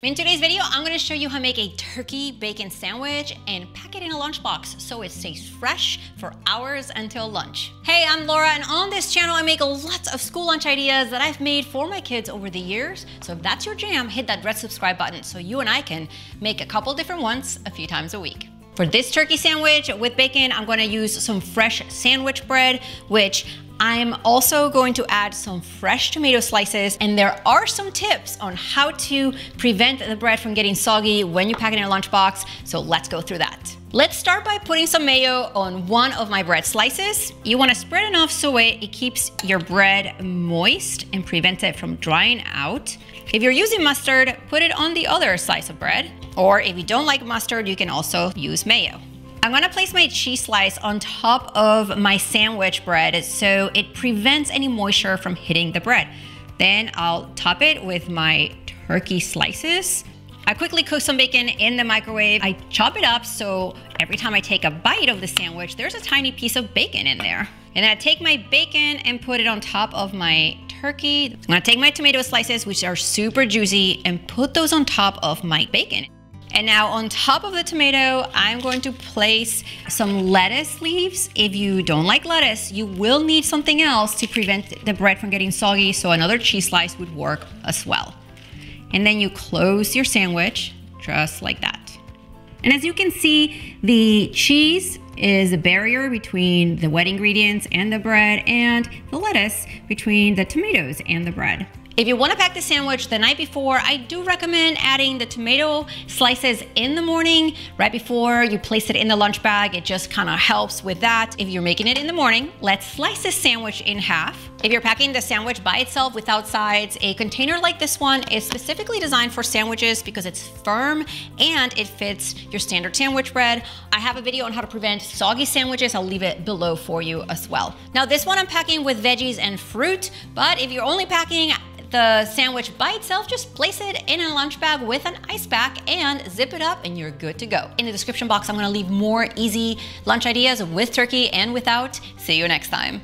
In today's video, I'm gonna show you how to make a turkey bacon sandwich and pack it in a lunchbox so it stays fresh for hours until lunch. Hey, I'm Laura, and on this channel, I make lots of school lunch ideas that I've made for my kids over the years. So if that's your jam, hit that red subscribe button so you and I can make a couple different ones a few times a week. For this turkey sandwich with bacon, I'm gonna use some fresh sandwich bread, which I'm also going to add some fresh tomato slices, and there are some tips on how to prevent the bread from getting soggy when you pack it in a lunchbox, so let's go through that. Let's start by putting some mayo on one of my bread slices. You want to spread enough so it keeps your bread moist and prevents it from drying out. If you're using mustard, put it on the other slice of bread, or if you don't like mustard, you can also use mayo. I'm gonna place my cheese slice on top of my sandwich bread so it prevents any moisture from hitting the bread. Then I'll top it with my turkey slices. I quickly cook some bacon in the microwave. I chop it up so every time I take a bite of the sandwich, there's a tiny piece of bacon in there. And then I take my bacon and put it on top of my turkey. I'm gonna take my tomato slices, which are super juicy, and put those on top of my bacon. And now on top of the tomato, I'm going to place some lettuce leaves. If you don't like lettuce, you will need something else to prevent the bread from getting soggy, so another cheese slice would work as well. And then you close your sandwich just like that. And as you can see, the cheese is a barrier between the wet ingredients and the bread, and the lettuce between the tomatoes and the bread. If you want to pack the sandwich the night before, I do recommend adding the tomato slices in the morning, right before you place it in the lunch bag. It just kind of helps with that. If you're making it in the morning, let's slice this sandwich in half. If you're packing the sandwich by itself without sides, a container like this one is specifically designed for sandwiches because it's firm and it fits your standard sandwich bread. I have a video on how to prevent soggy sandwiches. I'll leave it below for you as well. Now this one I'm packing with veggies and fruit, but if you're only packing the sandwich by itself, just place it in a lunch bag with an ice pack and zip it up and you're good to go. In the description box, I'm gonna leave more easy lunch ideas with turkey and without. See you next time.